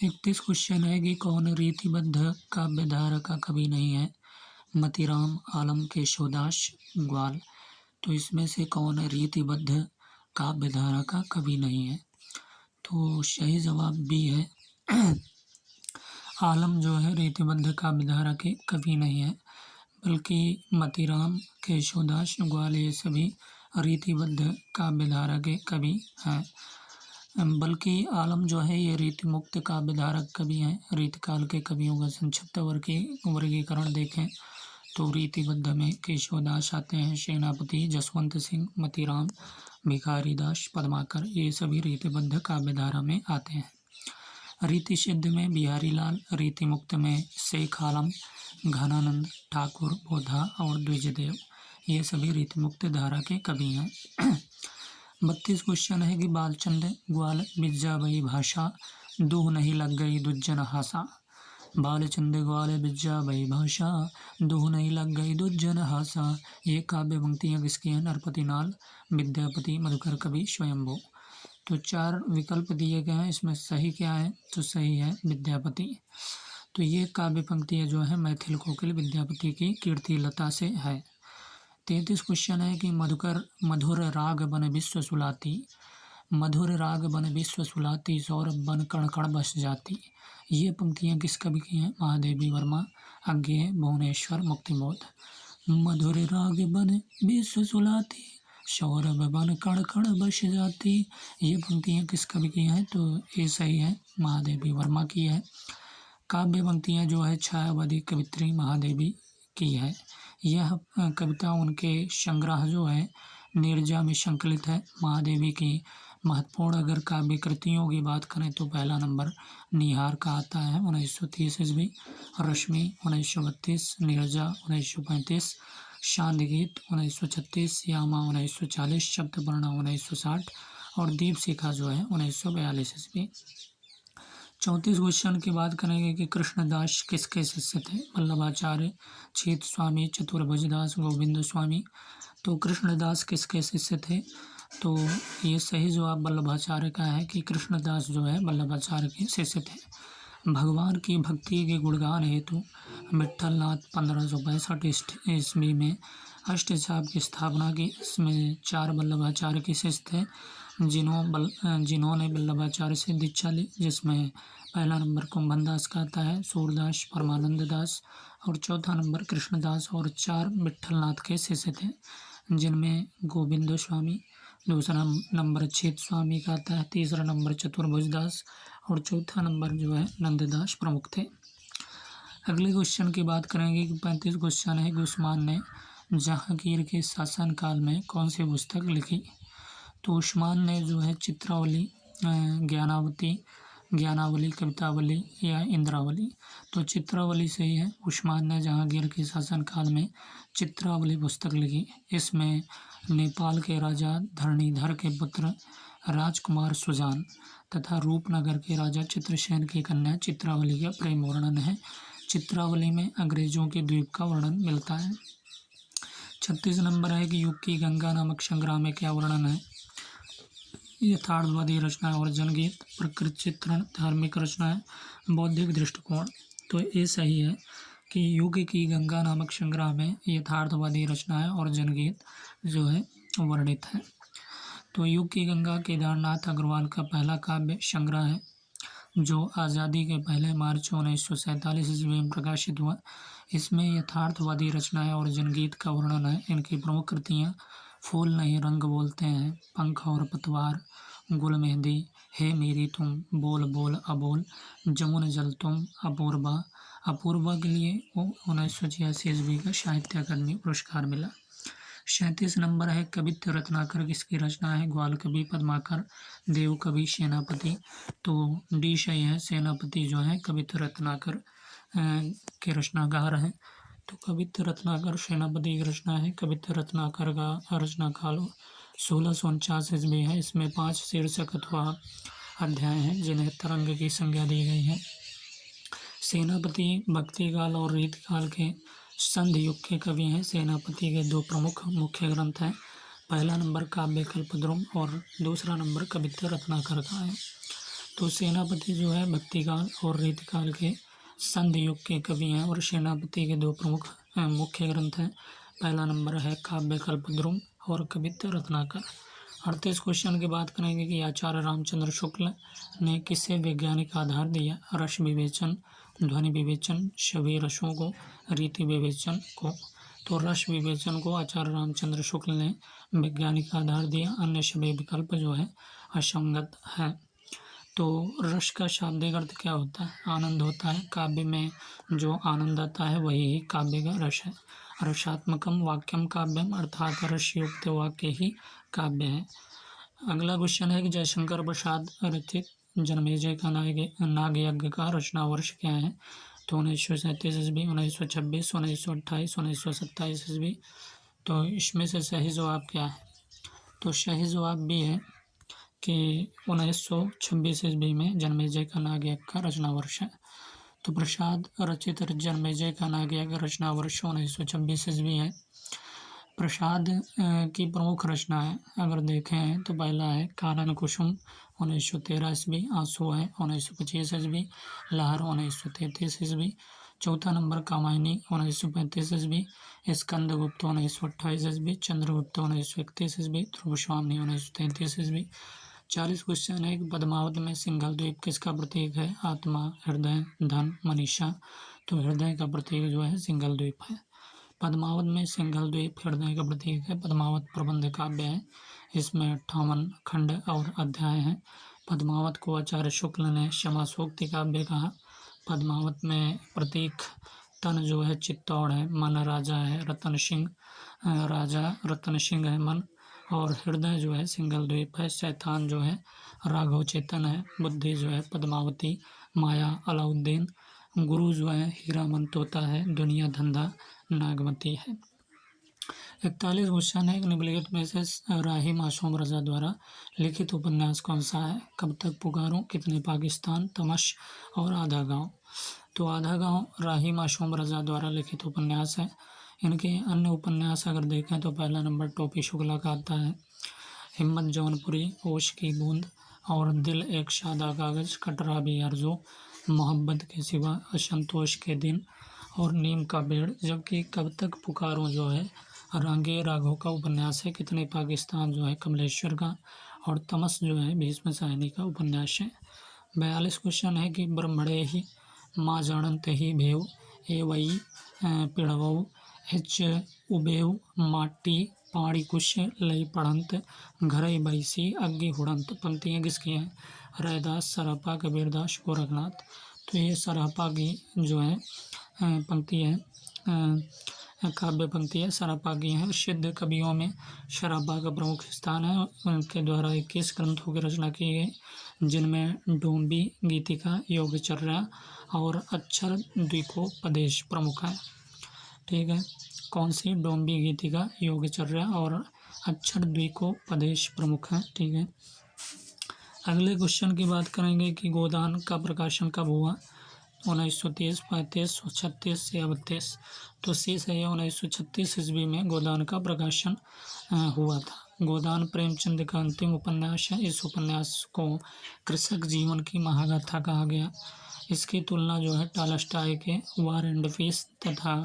31 question है कि कौन रीतिबद्ध काव्यधारा का कवि नहीं है? मतीराम, आलम, केशवदास, ग्वाल। तो इसमें से कौन रीतिबद्ध काव्यधारा का कवि नहीं है? तो सही जवाब बी है। आलम जो है रीतिबद्ध काव्यधारा के कवि नहीं है, बल्कि मतीराम, केशवदास, ग्वाल ये सभी रीतिबद्ध काव्यधारा के कवि हैं। बल्कि आलम जो है ये रीति मुक्त काव्यधारक कवि हैं। रीतिकाल के कवियों का संक्षिप्त वर्गीकरण देखें तो रीतिबद्ध में केशवदास आते हैं, सेनापति, जसवंत सिंह, मतीराम, भिखारीदास, पद्माकर, ये सभी रीतिबद्ध काव्यधारा में आते हैं। रीति सिद्ध में बिहारी लाल, रीति मुक्त में शेख आलम, घनानंद, ठाकुर, बोधा और द्विजदेव, ये सभी रीति मुक्त धारा के कवि हैं। 32 क्वेश्चन है कि बालचंद ग्वाल बिज्जा बई भाषा, दूह नहीं लग गई दुज्जन हासा। बालचंद ग्वाल बिज्जा बई भाषा, दूह नहीं लग गई दुज्जन हासा। ये काव्य पंक्तियाँ किसकी हैं? नरपति नाल, विद्यापति, मधुकर कवि, स्वयंभू। तो 4 विकल्प दिए गए हैं, इसमें सही क्या है? तो सही है विद्यापति। तो ये काव्य पंक्तियाँ जो है मैथिल कोकिल विद्यापति की कीर्ति लता से है। 33 क्वेश्चन है कि मधुर राग बन विश्व सुलाती, मधुर राग बन विश्व सुलाती, सौरभ बन कण कण बस जाती। ये पंक्तियाँ किस कवि की हैं? महादेवी वर्मा, अज्ञेय, भुवनेश्वर, मुक्तिबोध। मधुर राग बन विश्व सुलाती, सौरभ बन कण कण बस जाती, ये पंक्तियाँ किस कवि की हैं? तो ये सही है, महादेवी वर्मा की है। काव्य पंक्तियाँ जो है छायावादी कवित्री महादेवी की है। यह कविता उनके संग्रह जो है नीरजा में संकलित है। महादेवी की महत्वपूर्ण अगर काव्य कृतियों की बात करें तो पहला नंबर निहार का आता है 1930 ईस्वी, रश्मि 1932, नीरजा 1935, शांतिगीत 1936, यामा 1940, शब्दवर्णा 1960 और दीपशिखा जो है 1942 ईस्वी। 34 क्वेश्चन की बात करेंगे कि कृष्णदास किसके शिष्य थे? वल्लभाचार्य, छीत स्वामी, चतुर्भुजदास, गोविंद स्वामी। तो कृष्णदास किसके शिष्य थे? तो ये सही जवाब वल्लभाचार्य का है कि कृष्णदास जो है वल्लभाचार्य के शिष्य थे। भगवान की भक्ति के गुणगान हेतु विट्ठलनाथ 1565 ईस्वी में अष्टचाप की स्थापना की। इसमें 4 वल्लभाचार्य के शिष्य थे जिन्होंने वल्लभाचार्य से दीक्षा ली, जिसमें पहला नंबर कुंभन दास का आता है, सूरदास, परमानंद दास और चौथा नंबर कृष्णदास और 4 विट्ठलनाथ के शिष्य थे, जिनमें गोविंद स्वामी, दूसरा नंबर छीत स्वामी का आता है, तीसरा नंबर चतुर्भुजदास और चौथा नंबर जो है नंददास प्रमुख थे। अगले क्वेश्चन की बात करेंगे कि 35 क्वेश्चन है कि उस्मान ने जहांगीर के शासनकाल में कौन सी पुस्तक लिखी? तो उस्मान ने जो है चित्रावली, ज्ञानावली, कवितावली या इंद्रावली। तो चित्रावली सही है। उस्मान ने जहांगीर के शासनकाल में चित्रावली पुस्तक लिखी। इसमें नेपाल के राजा धरणीधर के पुत्र राजकुमार सुजान तथा रूपनगर के राजा चित्रसेन की कन्या चित्रावली का प्रेम वर्णन है। चित्रावली में अंग्रेजों के द्वीप का वर्णन मिलता है। 36 नंबर है कि युग की गंगा नामक संग्रह में क्या वर्णन है? यथार्थवादी रचना और जनगीत, प्रकृति चित्रण, धार्मिक रचनाएं, बौद्धिक दृष्टिकोण। तो ये सही है कि युग की गंगा नामक संग्रह में यथार्थवादी रचनाएं और जनगीत जो है वर्णित है। तो युग की गंगा केदारनाथ अग्रवाल का पहला काव्य संग्रह है, जो आज़ादी के पहले मार्च 1947 ईस्वी में प्रकाशित हुआ। इसमें यथार्थवादी रचनाएं और जनगीत का वर्णन है। इनकी प्रमुख कृतियाँ फूल नहीं रंग बोलते हैं, पंख और पतवार, गुल मेहंदी, हे मेरी तुम, बोल बोल अबोल, जमुन जल तुम, अपूर्वा। अपूर्वा के लिए 1986 ईस्वी का साहित्य अकादमी पुरस्कार मिला। 37 नंबर है कवित्व रत्नाकर किसकी रचना है? ग्वाल कवि, पद्माकर, देव कवि, सेनापति। तो डी सही है, सेनापति जो है कवित्व रत्नाकर के रचनाकार हैं। तो कवित्व रत्नाकर सेनापति की रचना है। कवित्व रत्नाकर का रचना काल 1649 ईस्वी है। इसमें 5 शीर्षक अथवा अध्याय हैं जिन्हें तरंग की संज्ञा दी गई है। सेनापति भक्तिकाल और रीतिकाल के संधि युग के कवि हैं। सेनापति के 2 प्रमुख मुख्य ग्रंथ हैं। पहला नंबर काव्य कल्पद्रुम और दूसरा नंबर कवित्व रत्नाकर का है। तो सेनापति जो है भक्तिकाल और रीतिकाल के संधि युग के कवि हैं और सेनापति के दो प्रमुख मुख्य ग्रंथ हैं। पहला नंबर है काव्य कल्पद्रुम और कवित्त रत्नाकर। 38 क्वेश्चन की बात करेंगे कि आचार्य रामचंद्र शुक्ल ने किसे वैज्ञानिक आधार दिया? रस विवेचन, ध्वनि विवेचन, सभी रसों को, रीति विवेचन को। तो रस विवेचन को आचार्य रामचंद्र शुक्ल ने वैज्ञानिक आधार दिया, अन्य सभी विकल्प जो है असंगत है। तो रस का शाब्दिक अर्थ क्या होता है? आनंद होता है। काव्य में जो आनंद आता है वही काव्य का रस है। रसात्मकम वाक्यम काव्यम, अर्थात रसयुक्त वाक्य ही काव्य है। अगला क्वेश्चन है कि जयशंकर प्रसाद रचित जन्मेजय का नाग यज्ञ का रचना वर्ष क्या है? तो 1937 ईस्वी, 1926, 1928, 1927 ईस्वी। तो इसमें से सही जवाब क्या है? तो सही जवाब भी है कि 1926 ईस्वी में जन्मेजय का नाग यज्ञ का रचना वर्ष है। तो प्रसाद रचित जन्मेजय का नाग यज्ञ रचना वर्ष 1926 ईस्वी है। प्रसाद की प्रमुख रचना है अगर देखें तो पहला है कानन कुसुम 1913 ईस्वी, आंसू है 1925 ईस्वी, लहर 1933 ईस्वी। चौथा नंबर कामायनी 1935 ईस्वी, स्कंदगुप्त 1928 ईस्वी, चंद्रगुप्त 1931 ईस्वी, ध्रुवस्वामी 1933 ईस्वी। 40 क्वेश्चन है कि पद्मावत में सिंघल द्वीप किसका प्रतीक है? आत्मा, हृदय, धन, मनीषा। तो हृदय का प्रतीक जो है सिंघल द्वीप है। पद्मावत में सिंघल द्वीप हृदय का प्रतीक है। पद्मावत प्रबंध काव्य है, इसमें 58 खंड और अध्याय हैं। पद्मावत को आचार्य शुक्ल ने क्षमासूक्ति काव्य कहा। पद्मावत में प्रतीक तन जो है चित्तौड़ है, मन राजा है, रतन सिंह राजा रतन सिंह है मन, और हृदय जो है सिंघल द्वीप है, शैतान जो है राघव चेतन है, बुद्धि जो है पद्मावती, माया अलाउद्दीन, गुरु जो है हीरामन तोता है, दुनिया धंधा नागमती है। 41 क्वेश्चन है निम्नलिखित में से राही मासूम रजा द्वारा लिखित उपन्यास कौन सा है? कब तक पुकारूं, कितने पाकिस्तान, तमश और आधा गांव। तो आधा गांव राही मासूम रजा द्वारा लिखित उपन्यास है। इनके अन्य उपन्यास अगर देखें तो पहला नंबर टोपी शुक्ला का आता है, हिम्मत जौनपुरी, ओश की बूंद और दिल एक सादा कागज, कटरा भी आरज़ू, मोहब्बत के सिवा, असंतोष के दिन और नीम का पेड़। जबकि कब तक पुकारूं जो है रांगे राघव का उपन्यास है, कितने पाकिस्तान जो है कमलेश्वर का, और तमस जो है भीष्म साहनी का उपन्यास है। 42 क्वेश्चन है कि ब्रह्मणे ही माँ जानंत ही भेव ए वही पिड़वऊ हिच उबेव माटी पाड़ी कुश लई पढ़ंत घरई बैसी अग्गी हुड़ंत। पंक्तियाँ किसकी हैं? रैदास, सरापा, कबीरदास, गोरखनाथ। तो ये सरापा की जो है पंक्ति है, काव्य पंक्ति है, सरापा की है। सिद्ध कवियों में सरापा का प्रमुख स्थान है। उनके द्वारा 21 ग्रंथों की रचना की गई, जिनमें डोम्बी, गीतिका, योगचर्या और अक्षर द्विकोपदेश प्रमुख है। ठीक है, कौन सी? डोम्बी, गीतिका, योगचर्या और अक्षर द्विकोपदेश प्रमुख है। ठीक है, अगले क्वेश्चन की बात करेंगे कि गोदान का प्रकाशन कब हुआ? 1930, 35, 36 या 32। तो सी सही है, 1936 ईस्वी में गोदान का प्रकाशन हुआ था। गोदान प्रेमचंद का अंतिम उपन्यास है। इस उपन्यास को कृषक जीवन की महागाथा कहा गया। इसकी तुलना जो है टॉलस्टॉय के वार एंड पीस तथा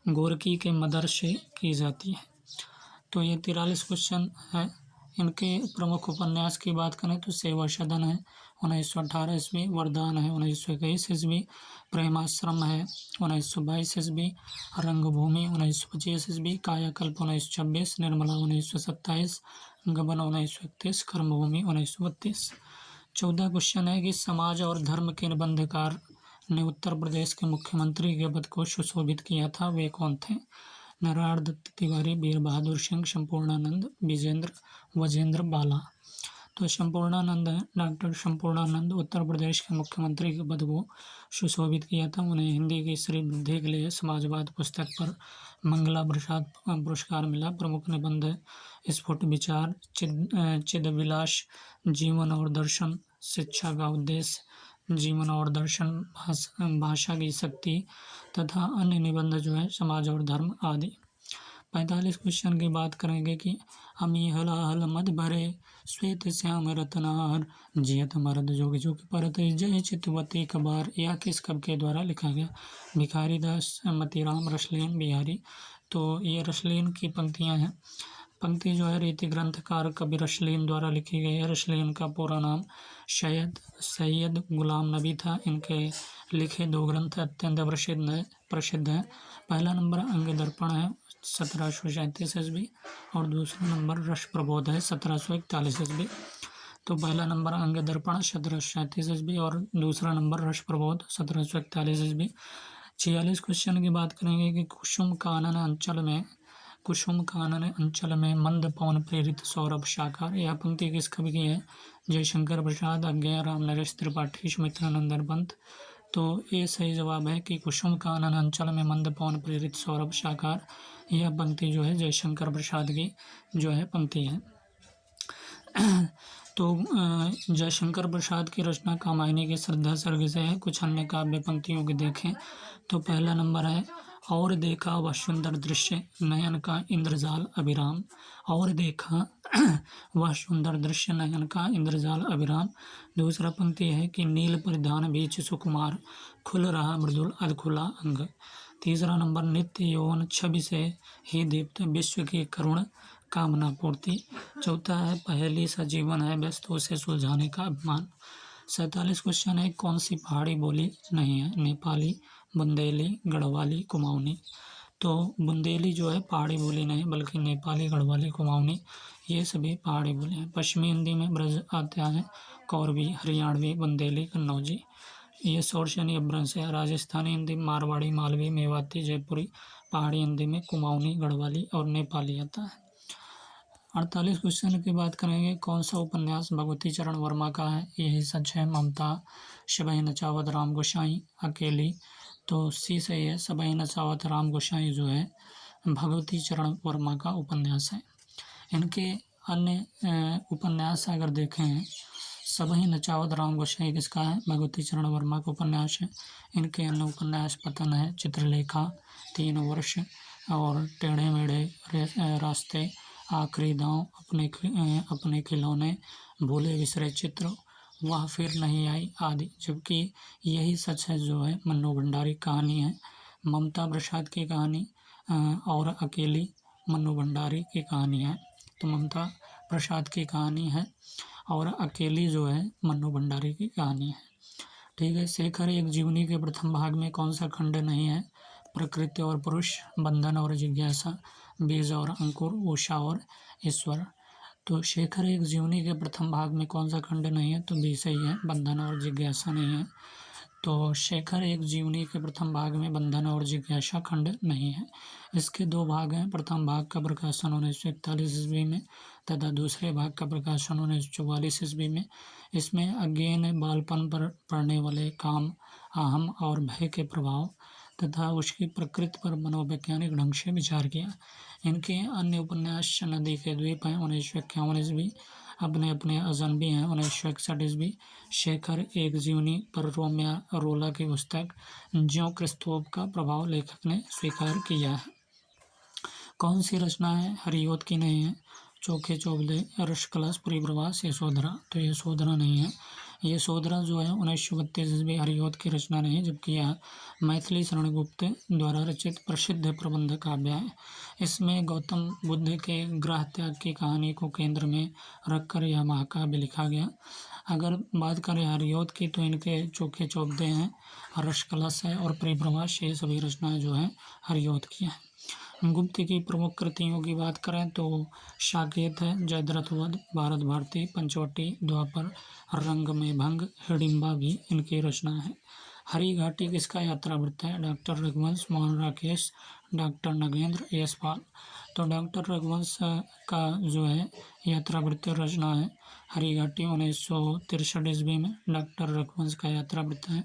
गोरकी के मदर से की जाती है। तो ये 43 क्वेश्चन है। इनके प्रमुख उपन्यास की बात करें तो सेवा सदन है 1918 ईस्वी, वरदान है 1921 ईस्वी, प्रेमाश्रम है 1922 ईस्वी, रंगभूमि 1925 ईस्वी, कायाकल्प 1926, निर्मला 1927, गबन 1931, कर्मभूमि 1932। 14 क्वेश्चन है कि समाज और धर्म के निबंधकार ने उत्तर प्रदेश के मुख्यमंत्री के पद को सुशोभित किया था, वे कौन थे? नारायण दत्त तिवारी, वीर बहादुर सिंह, संपूर्णानंद, वजेंद्र बाला। तो संपूर्णानंद है, डॉक्टर संपूर्णानंद उत्तर प्रदेश के मुख्यमंत्री के पद को सुशोभित किया था। उन्हें हिंदी की श्री बुद्धि के लिए समाजवाद पुस्तक पर मंगला प्रसाद पुरस्कार मिला। प्रमुख निबंध स्फुट विचार, चिदविलास, जीवन और दर्शन, शिक्षा का उद्देश्य, जीवन और दर्शन, भाषा की शक्ति तथा अन्य निबंध जो है समाज और धर्म आदि। 45 क्वेश्चन की बात करेंगे कि अमी हला हल मद भरे श्वेत श्याम रत्नार जियत मरद जोग जोग परत जय चितवती कबार। यह किस कवि के द्वारा लिखा गया? भिखारी दास, मतीराम, रसलीन, बिहारी। तो ये रसलीन की पंक्तियां हैं। पंक्ति जो है रीति ग्रंथकार कवि रसलीन द्वारा लिखी गई है। रसलीन का पूरा नाम सैयद गुलाम नबी था। इनके लिखे 2 ग्रंथ अत्यंत प्रसिद्ध है। पहला नंबर अंग दर्पण है 1737 ईस्वी और दूसरा नंबर रस प्रबोध है 1741 ईस्वी। तो पहला नंबर अंग दर्पण 1737 ईस्वी और दूसरा नंबर रस प्रबोध 1741 ईस्वी। 46 क्वेश्चन की बात करेंगे कि कुसुम कानन अंचल में मंद पवन प्रेरित सौरभ साकार। यह पंक्ति किस कवि की है? जयशंकर प्रसाद, अज्ञेय, रामनरेश त्रिपाठी, सुमित्रानंदन पंत। तो ये सही जवाब है कि कुसुम कानन अंचल में मंद पवन प्रेरित सौरभ साकार। यह पंक्ति जो है जयशंकर प्रसाद की जो है पंक्ति है। तो जयशंकर प्रसाद की रचना कामायनी की श्रद्धा सर्ग से है। कुछ अन्य काव्य पंक्तियों के देखें तो पहला नंबर है और देखा वह सुंदर दृश्य नयन का इंद्रजाल अभिराम। और देखा वह सुंदर दृश्य नयन का इंद्रजाल अभिराम। दूसरा पंक्ति है कि नील परिधान बीच सुकुमार खुल रहा मृदुल अधखुला अंग। तीसरा नंबर नित्य यौवन छवि से ही दीप्त विश्व की करुण कामना पूर्ति। चौथा है पहेली सा जीवन है व्यस्त उसे सुलझाने का अभिमान। 47 क्वेश्चन है कौन सी पहाड़ी बोली नहीं है? नेपाली, बुंदेली, गढ़वाली, कुमाऊनी। तो बुंदेली जो है पहाड़ी बोली नहीं बल्कि नेपाली, गढ़वाली, कुमाऊनी ये सभी पहाड़ी बोली हैं। पश्चिमी हिंदी में ब्रज आता है कौरवी, हरियाणवी, बुंदेली, कन्नौजी। ये शौर्षणी अपभ्रंश है। राजस्थानी हिंदी मारवाड़ी, मालवी, मेवाती, जयपुरी। पहाड़ी हिंदी में कुमाऊनी, गढ़वाली और नेपाली आता है। 48 क्वेश्चन की बात करेंगे कौन सा उपन्यास भगवती चरण वर्मा का है? यही सच है ममता, सबई नचावत, राम गोसाई, अकेली। तो सी सही है। सबई नचावत राम गोसाई जो है भगवती चरण वर्मा का उपन्यास है। इनके अन्य उपन्यास अगर देखें सबई नचावत राम गोसाई किसका है? भगवती चरण वर्मा का उपन्यास है। इनके अन्य उपन्यास पतन है, चित्रलेखा, 3 वर्ष और टेढ़े मेढ़े रास्ते, आखिरी दांव, अपने खिलौने, भूले बिसरे चित्र, वह फिर नहीं आई आदि। जबकि यही सच है जो है मन्नू भंडारी कहानी है। ममता प्रसाद की कहानी और अकेली मन्नू भंडारी की कहानी है। तो ममता प्रसाद की कहानी है और अकेली जो है मन्नू भंडारी की कहानी है। ठीक है। शेखर एक जीवनी के प्रथम भाग में कौन सा खंड नहीं है? प्रकृति और पुरुष, बंधन और जिज्ञासा, बीज और अंकुर, उषा और ईश्वर। तो शेखर एक जीवनी के प्रथम भाग में कौन सा खंड नहीं है? तो बी सही है, बंधन और जिज्ञासा नहीं है। तो शेखर एक जीवनी के प्रथम भाग में बंधन और जिज्ञासा खंड नहीं है। इसके 2 भाग हैं। प्रथम भाग का प्रकाशन 1941 ईस्वी में तथा दूसरे भाग का प्रकाशन 1944 ईस्वी में। इसमें अज्ञेय ने बालपन पर पड़ने वाले काम, अहम और भय के प्रभाव तथा उसकी प्रकृति पर मनोवैज्ञानिक ढंग से विचार किया। इनके अन्य उपन्यास नदी के द्वीप हैं 1951 ईस्वी, अपने अपने अजनबी हैं 1961 ईस्वी, शेखर एक जीवनी पर रोमिया रोला की पुस्तक, ज्यों क्रिस्तोफ का प्रभाव लेखक ने स्वीकार किया है। कौन सी रचना है हरिओत की नहीं है? चोखे चौबले, रसकलश, परिप्रवास, यशोधरा। तो यशोधरा नहीं है। यशोधरा जो है 1932 ईस्वी हरिओत की रचना नहीं है, जबकि यह मैथिली शरण गुप्त द्वारा रचित प्रसिद्ध प्रबंध काव्य है। इसमें गौतम बुद्ध के ग्रह त्याग की कहानी को केंद्र में रखकर यह महाकाव्य लिखा गया। अगर बात करें हरिओत की तो इनके चोखे चौबदे हैं, रसकलश है और परिप्रवास, ये सभी रचनाएं जो हैं हरिओत की हैं। गुप्त की प्रमुख कृतियों की बात करें तो साकेत है, जयद्रथ वध, भारत भारती, पंचवटी, द्वापर, रंग में भंग, हिडिंबा भी इनकी रचना है। हरी घाटी किसका यात्रा वृत्त है? Doctor Raghuvansh, Mohan Rakesh, doctor Nagendra, Yashpal. तो डॉक्टर रघुवंश का जो है यात्रा वृत्त रचना है हरी घाटी 1963 ईस्वी में डॉक्टर रघुवंश का यात्रा वृत्त है।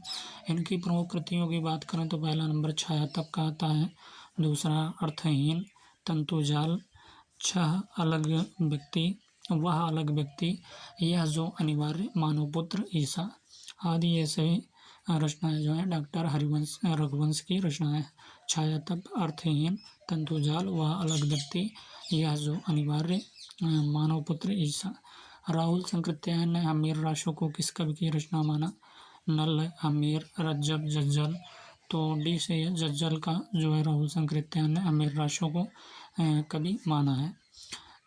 इनकी प्रमुख कृतियों की बात करें तो पहला नंबर छाया तब का आता है, दूसरा अर्थहीन, तंतुजाल, छह अलग व्यक्ति, वह अलग व्यक्ति, यह जो अनिवार्य, मानवपुत्र, ईसा आदि। ये सभी रचनाएं जो है डॉक्टर रघुवंश की रचनाएं। छाया तप, अर्थहीन, तंतुजाल, वह अलग व्यक्ति, यह जो अनिवार्य, मानवपुत्र, ईसा। राहुल संकृत्यायन ने हमीर राशो को किस कवि की रचना माना? नल, हमीर, रज्जब, जज्जल। तो डी सही है, जज्जल का जो है राहुल संकृत्यायन ने हमीर राशो को कवि माना है।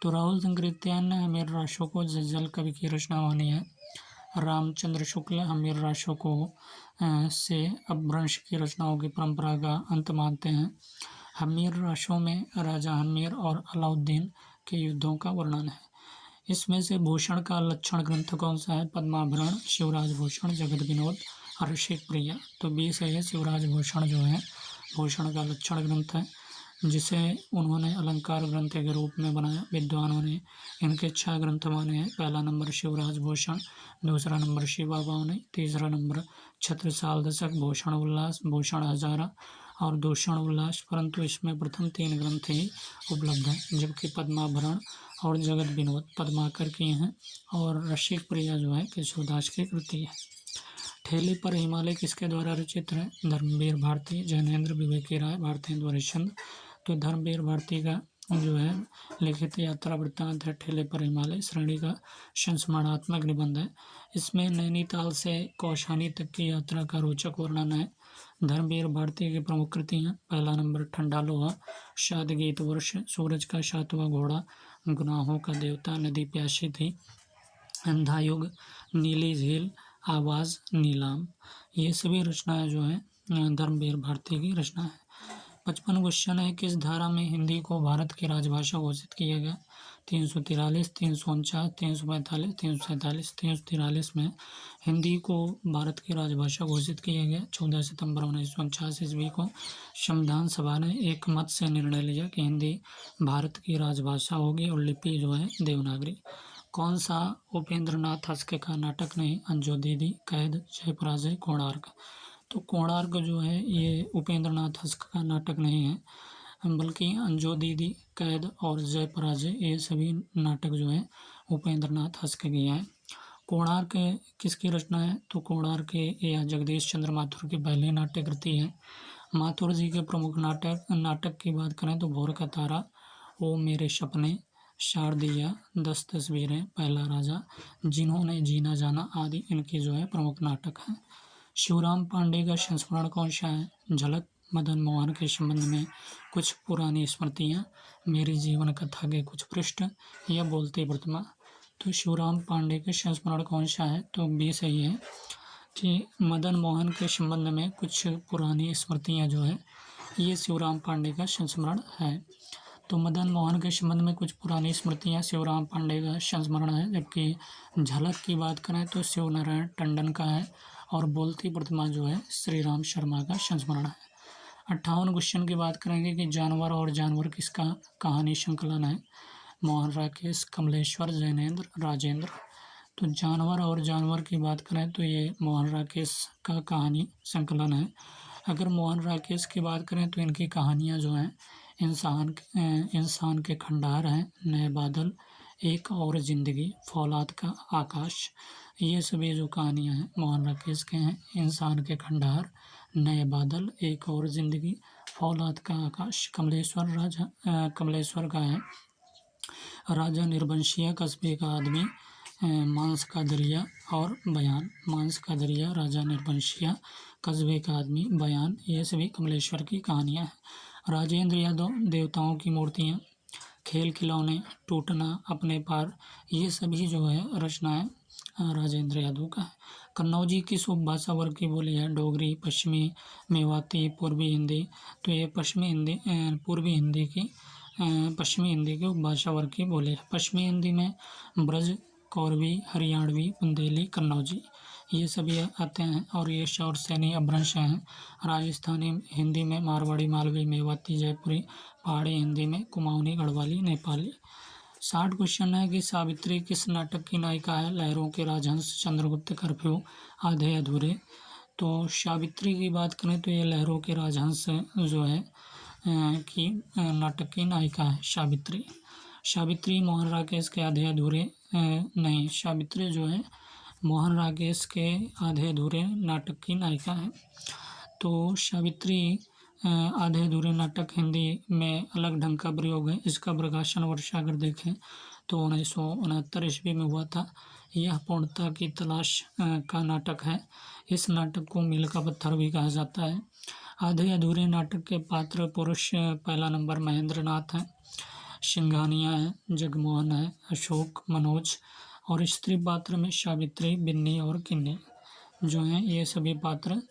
तो राहुल संकृत्यायन ने हमीर राशो को जज्जल कवि की रचना मानी है। रामचंद्र शुक्ल हमीर राशो को से अपभ्रंश की रचनाओं की परंपरा का अंत मानते हैं। हमीर राशों में राजा हमीर और अलाउद्दीन के युद्धों का वर्णन है। इसमें से भूषण का लक्षण ग्रंथ कौन सा है? पद्माभरण, शिवराज भूषण, जगत विनोद, ऋषिक प्रिया। तो बी सही है, शिवराज भूषण जो है भूषण का लक्षण ग्रंथ है, जिसे उन्होंने अलंकार ग्रंथ के रूप में बनाया। विद्वानों ने इनके 6 ग्रंथ माने हैं। पहला नंबर शिवराज भूषण, दूसरा नंबर शिवा बावनी, तीसरा नंबर छत्रसाल दशक, भूषण उल्लास, भूषण हजारा और दूषण उल्लास। परंतु इसमें प्रथम 3 ग्रंथ ही उपलब्ध हैं, जबकि पद्माभरण और जगत विनोद पद्माकर की हैं और ऋषिक प्रिया जो है केशवदास की कृति है। ठेले पर हिमालय किसके द्वारा रचित है? धर्मवीर भारती, जैनेन्द्र, विवेकी राय, भारतेंदु हरिश्चंद्र। तो धर्मवीर भारती का जो है लिखित यात्रा वृत्तांत है ठेले पर हिमालय, श्रेणी का संस्मरणात्मक निबंध है। इसमें नैनीताल से कौशानी तक की यात्रा का रोचक वर्णन है। धर्मवीर भारती की प्रमुख कृतियाँ: पहला नंबर ठंडा लोहा, शादगीत वर्ष, सूरज का 7वां घोड़ा, गुनाहों का देवता, नदी प्यासी थी, अंधा युग, नीली झील, आवाज़, नीलाम। ये सभी रचनाएं जो है धर्मवीर भारती की रचना है। 55 क्वेश्चन है, किस धारा में हिंदी को भारत की राजभाषा घोषित किया गया? 343, 349, 345, 347। 343 में हिंदी को भारत की राजभाषा घोषित किया गया। 14 सितंबर 1949 ईस्वी को संविधान सभा ने एक मत से निर्णय लिया कि हिंदी भारत की राजभाषा होगी और लिपि जो है देवनागरी। कौन सा उपेंद्र नाथ हस्के का नाटक नहीं? अंजो दीदी, कैद, जयपराजय, कोणार्क। तो कोणार्क जो है ये उपेंद्र नाथ हस्क का नाटक नहीं है, बल्कि अंजो दीदी, कैद और जयपराजय ये सभी नाटक जो है उपेंद्र नाथ हस्क के हैं। कोणार्क किसकी रचना है? तो कोणार्क यह जगदीश चंद्र माथुर की पहली नाट्य कृति है। माथुर जी के प्रमुख नाटक की बात करें तो भोर का तारा, ओ मेरे सपने, शारदिया, 10 तस्वीरें, पहला राजा, जिन्होंने जीना जाना आदि इनके जो है प्रमुख नाटक हैं। शिवराम पांडे का संस्मरण कौन सा है? झलक, मदन मोहन के संबंध में कुछ पुरानी स्मृतियाँ, मेरी जीवन कथा के कुछ पृष्ठ, या बोलती प्रतिमा। तो शिवराम पांडे के संस्मरण कौन सा है? तो बी सही है कि मदन मोहन के संबंध में कुछ पुरानी स्मृतियाँ जो है ये शिवराम पांडे का संस्मरण है। तो मदन मोहन के संबंध में कुछ पुरानी स्मृतियाँ शिवराम पांडे का संस्मरण है, जबकि झलक की बात करें तो शिव नारायण टंडन का है और बोलती प्रतिमा जो है श्री राम शर्मा का संस्मरण है। 58 क्वेश्चन की बात करेंगे कि जानवर और जानवर किसका कहानी संकलन है? मोहन राकेश, कमलेश्वर, जैनेन्द्र, राजेंद्र। तो जानवर और जानवर की बात करें तो ये मोहन राकेश का कहानी संकलन है। अगर मोहन राकेश की बात करें तो इनकी कहानियाँ जो हैं इंसान के खंडहर हैं, नए बादल, एक और ज़िंदगी, फौलाद का आकाश। ये सभी जो कहानियाँ हैं मोहन राकेश के हैं। इंसान के खंडहर, नए बादल, एक और ज़िंदगी, फौलाद का आकाश। कमलेश्वर का है राजा निर्वंशिया, कस्बे का आदमी, मांस का दरिया और बयान। मांस का दरिया, राजा निर्वंशिया, कस्बे का आदमी, बयान, ये सभी कमलेश्वर की कहानियाँ हैं। राजेंद्र यादव, देवताओं की मूर्तियाँ, खेल खिलौने, टूटना, अपने पार, ये सभी जो है रचनाएं राजेंद्र यादव का है। कन्नौजी किस उपभाषा वर्ग की बोली है? डोगरी, पश्चिमी, मेवाती, पूर्वी हिंदी। तो ये पूर्वी हिंदी की पश्चिमी हिंदी की उपभाषा वर्ग की बोली है। पश्चिमी हिंदी में ब्रज, कौरवी, हरियाणवी, बुंदेली, कन्नौजी ये सभी आते हैं और ये शौर सैनी अपभ्रंश हैं। राजस्थानी हिंदी में मारवाड़ी, मालवी, मेवाती, जयपुरी, पहाड़ी हिंदी में कुमाऊनी, गढ़वाली, नेपाली। 60 क्वेश्चन है कि सावित्री किस नाटक की नायिका है? लहरों के राजहंस, चंद्रगुप्त, कर्फ्यू, आधे अधूरे। तो सावित्री की बात करें तो ये लहरों के राजहंस जो है की नाटक की नायिका है सावित्री। सावित्री मोहन राकेश के आधे अधूरे नहीं, सावित्री जो है मोहन राकेश के आधे अधूरे नाटक की नायिका है। तो सावित्री आधे अधूरे नाटक हिंदी में अलग ढंग का प्रयोग है। इसका प्रकाशन वर्ष अगर देखें तो 1969 ईस्वी में हुआ था। यह पूर्णता की तलाश का नाटक है। इस नाटक को मील का पत्थर भी कहा जाता है। आधे अधूरे नाटक के पात्र पुरुष पहला नंबर महेंद्र नाथ है, सिंघानिया है, जगमोहन है, अशोक, मनोज, और स्त्री पात्र में सावित्री, बिन्नी और किन्नी जो हैं, ये सभी पात्र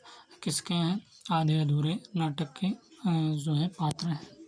किसके हैं? आधे अधूरे नाटक के जो है पात्र हैं।